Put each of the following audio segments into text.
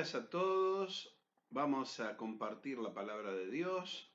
días a todos. Vamos a compartir la palabra de Dios.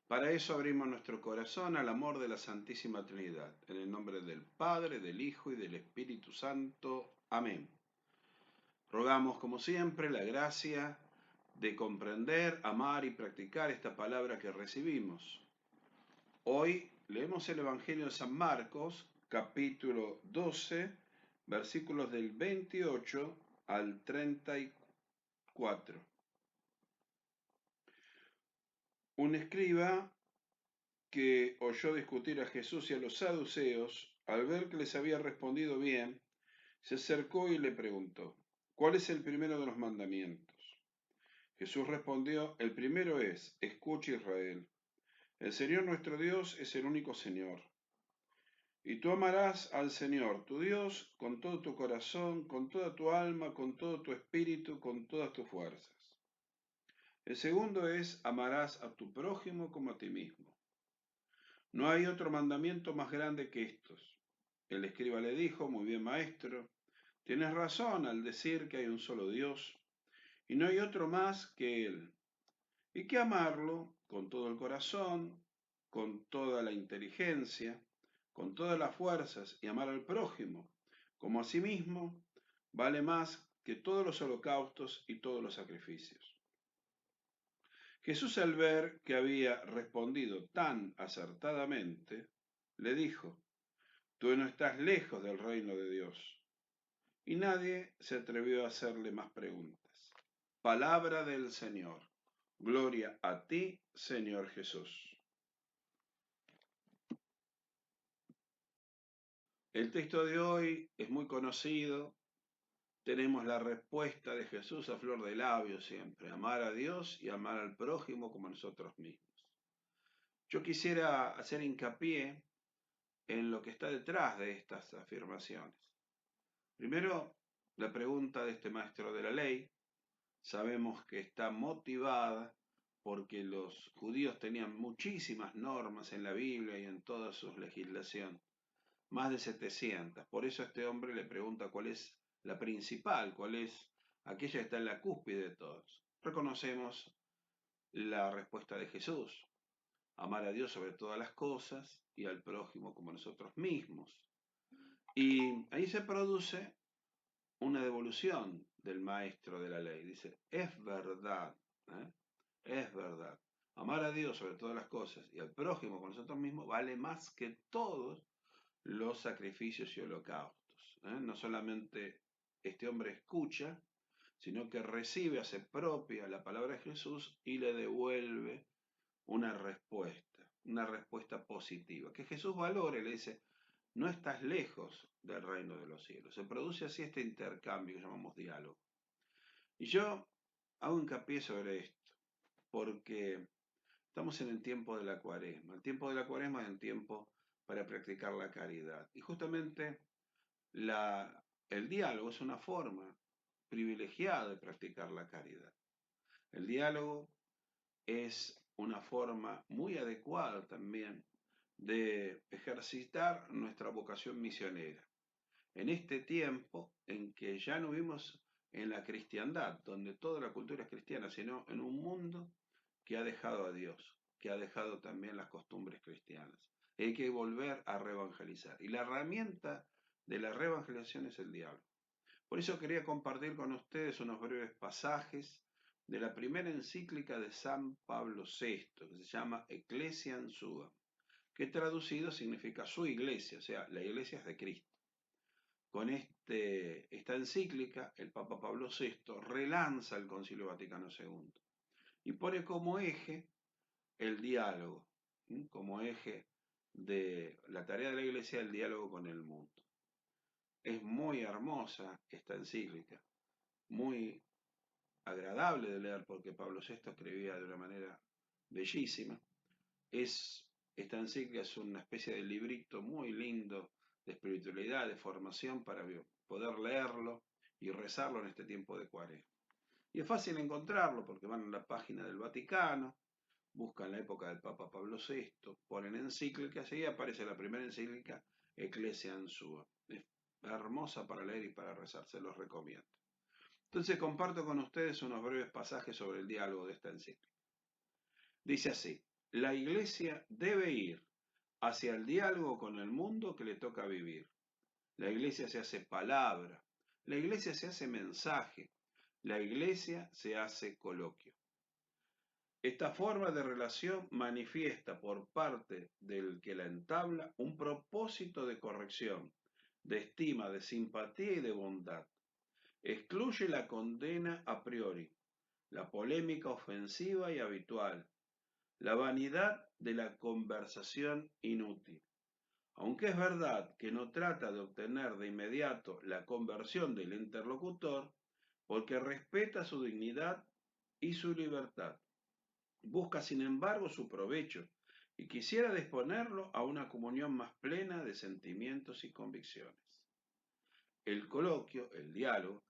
Para eso abrimos nuestro corazón al amor de la Santísima Trinidad. En el nombre del Padre, del Hijo y del Espíritu Santo. Amén. Rogamos, como siempre, la gracia de comprender, amar y practicar esta palabra que recibimos. Hoy leemos el Evangelio de San Marcos, capítulo 12, versículos del 28 al 34. Un escriba que oyó discutir a Jesús y a los saduceos, al ver que les había respondido bien, se acercó y le preguntó: ¿Cuál es el primero de los mandamientos? Jesús respondió: el primero es: escucha, Israel, el Señor nuestro Dios es el único Señor. Y tú amarás al Señor tu Dios con todo tu corazón, con toda tu alma, con todo tu espíritu, con todas tus fuerzas. El segundo es: amarás a tu prójimo como a ti mismo. No hay otro mandamiento más grande que estos. El escriba le dijo: muy bien, maestro, tienes razón al decir que hay un solo Dios y no hay otro más que Él, y que amarlo con todo el corazón, con toda la inteligencia, con todas las fuerzas, y amar al prójimo como a sí mismo vale más que todos los holocaustos y todos los sacrificios. Jesús, al ver que había respondido tan acertadamente, le dijo: tú no estás lejos del reino de Dios. Y nadie se atrevió a hacerle más preguntas. Palabra del Señor. Gloria a ti, Señor Jesús. El texto de hoy es muy conocido. Tenemos la respuesta de Jesús a flor de labios siempre: amar a Dios y amar al prójimo como a nosotros mismos. Yo quisiera hacer hincapié en lo que está detrás de estas afirmaciones. Primero, la pregunta de este maestro de la ley. Sabemos que está motivada porque los judíos tenían muchísimas normas en la Biblia y en toda su legislación, más de 700. Por eso este hombre le pregunta cuál es la principal, cuál es aquella que está en la cúspide de todos. Reconocemos la respuesta de Jesús: amar a Dios sobre todas las cosas y al prójimo como nosotros mismos. Y ahí se produce una devolución del maestro de la ley. Dice: es verdad, ¿eh? Es verdad. Amar a Dios sobre todas las cosas y al prójimo con nosotros mismos vale más que todos los sacrificios y holocaustos, ¿eh? No solamente este hombre escucha, sino que recibe, hace propia la palabra de Jesús y le devuelve una respuesta positiva, que Jesús valore. Le dice: no estás lejos del reino de los cielos. Se produce así este intercambio que llamamos diálogo. Y yo hago hincapié sobre esto, porque estamos en el tiempo de la Cuaresma. El tiempo de la Cuaresma es un tiempo para practicar la caridad. Y justamente el diálogo es una forma privilegiada de practicar la caridad. El diálogo es una forma muy adecuada también de ejercitar nuestra vocación misionera. En este tiempo en que ya no vivimos en la cristiandad, donde toda la cultura es cristiana, sino en un mundo que ha dejado a Dios, que ha dejado también las costumbres cristianas. Hay que volver a reevangelizar. Y la herramienta de la reevangelización es el diálogo. Por eso quería compartir con ustedes unos breves pasajes de la primera encíclica de San Pablo VI, que se llama Ecclesiam Suam, que traducido significa su iglesia, o sea, la iglesia es de Cristo. Con esta encíclica, el Papa Pablo VI relanza el Concilio Vaticano II y pone como eje el diálogo, como eje de la tarea de la iglesia, el diálogo con el mundo. Es muy hermosa esta encíclica, muy agradable de leer porque Pablo VI escribía de una manera bellísima. Esta encíclica es una especie de librito muy lindo de espiritualidad, de formación para poder leerlo y rezarlo en este tiempo de Cuaresma. Y es fácil encontrarlo porque van a la página del Vaticano, buscan la época del Papa Pablo VI, ponen encíclicas y ahí aparece la primera encíclica, Ecclesiam Sua. Es hermosa para leer y para rezar, se los recomiendo. Entonces comparto con ustedes unos breves pasajes sobre el diálogo de esta encíclica. Dice así: la Iglesia debe ir hacia el diálogo con el mundo que le toca vivir. La Iglesia se hace palabra, la Iglesia se hace mensaje, la Iglesia se hace coloquio. Esta forma de relación manifiesta por parte del que la entabla un propósito de corrección, de estima, de simpatía y de bondad. Excluye la condena a priori, la polémica ofensiva y habitual, la vanidad de la conversación inútil. Aunque es verdad que no trata de obtener de inmediato la conversión del interlocutor, porque respeta su dignidad y su libertad. Busca, sin embargo, su provecho y quisiera disponerlo a una comunión más plena de sentimientos y convicciones. El coloquio, el diálogo,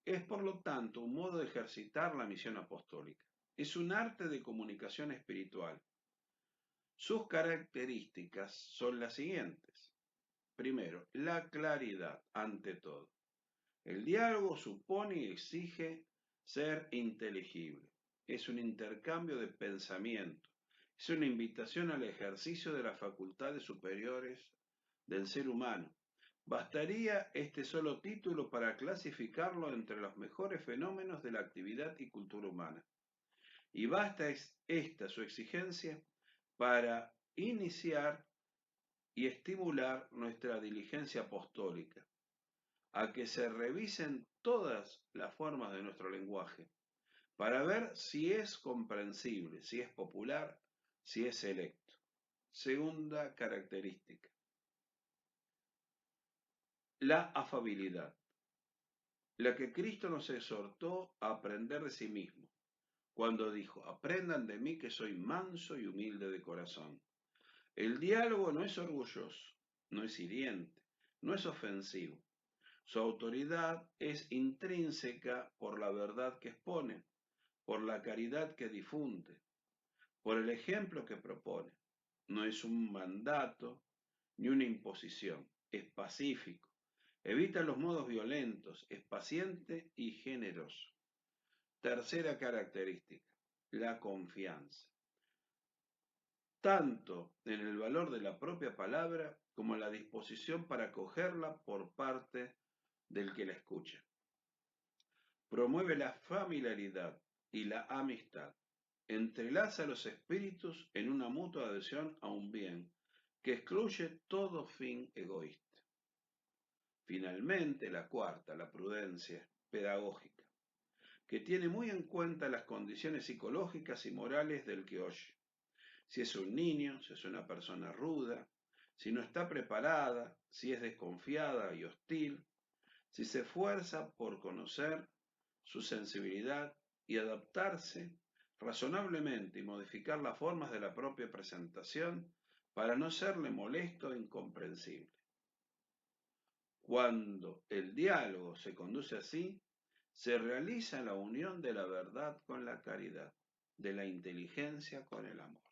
es por lo tanto un modo de ejercitar la misión apostólica. Es un arte de comunicación espiritual. Sus características son las siguientes. Primero, la claridad ante todo. El diálogo supone y exige ser inteligible. Es un intercambio de pensamiento. Es una invitación al ejercicio de las facultades superiores del ser humano. Bastaría este solo título para clasificarlo entre los mejores fenómenos de la actividad y cultura humana. Y basta esta su exigencia para iniciar y estimular nuestra diligencia apostólica, a que se revisen todas las formas de nuestro lenguaje, para ver si es comprensible, si es popular, si es selecto. Segunda característica, la afabilidad, la que Cristo nos exhortó a aprender de sí mismo, cuando dijo: aprendan de mí que soy manso y humilde de corazón. El diálogo no es orgulloso, no es hiriente, no es ofensivo. Su autoridad es intrínseca por la verdad que expone, por la caridad que difunde, por el ejemplo que propone. No es un mandato ni una imposición, es pacífico, evita los modos violentos, es paciente y generoso. Tercera característica, la confianza, tanto en el valor de la propia palabra como en la disposición para acogerla por parte del que la escucha. Promueve la familiaridad y la amistad. Entrelaza los espíritus en una mutua adhesión a un bien que excluye todo fin egoísta. Finalmente, la cuarta, la prudencia pedagógica, que tiene muy en cuenta las condiciones psicológicas y morales del que oye. Si es un niño, si es una persona ruda, si no está preparada, si es desconfiada y hostil, si se esfuerza por conocer su sensibilidad y adaptarse razonablemente y modificar las formas de la propia presentación para no serle molesto e incomprensible. Cuando el diálogo se conduce así, se realiza la unión de la verdad con la caridad, de la inteligencia con el amor.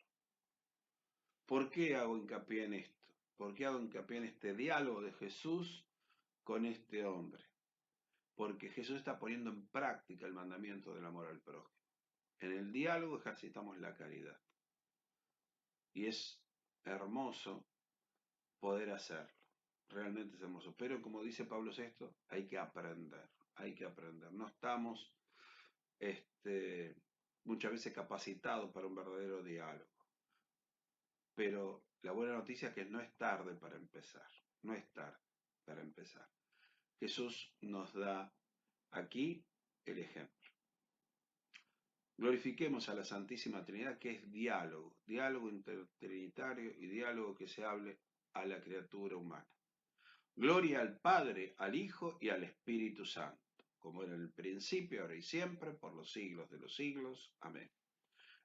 ¿Por qué hago hincapié en esto? ¿Por qué hago hincapié en este diálogo de Jesús con este hombre? Porque Jesús está poniendo en práctica el mandamiento del amor al prójimo. En el diálogo ejercitamos la caridad. Y es hermoso poder hacerlo. Realmente es hermoso. Pero como dice Pablo VI, hay que aprender. Hay que aprender. No estamos muchas veces capacitados para un verdadero diálogo. Pero la buena noticia es que no es tarde para empezar. No es tarde para empezar. Jesús nos da aquí el ejemplo. Glorifiquemos a la Santísima Trinidad, que es diálogo, diálogo intertrinitario y diálogo que se hable a la criatura humana. Gloria al Padre, al Hijo y al Espíritu Santo, como era en el principio, ahora y siempre, por los siglos de los siglos. Amén.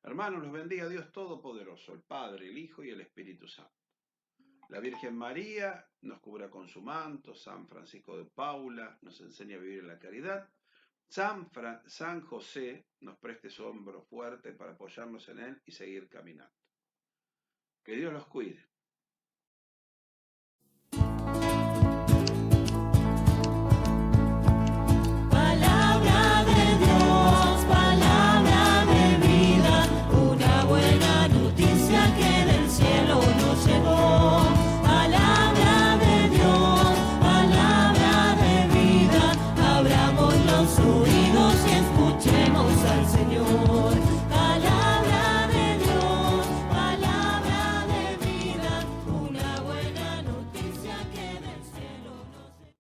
Hermanos, los bendiga Dios Todopoderoso, el Padre, el Hijo y el Espíritu Santo. La Virgen María nos cubra con su manto, San Francisco de Paula nos enseña a vivir en la caridad, San José nos preste su hombro fuerte para apoyarnos en él y seguir caminando. Que Dios los cuide. Palabra tan solo.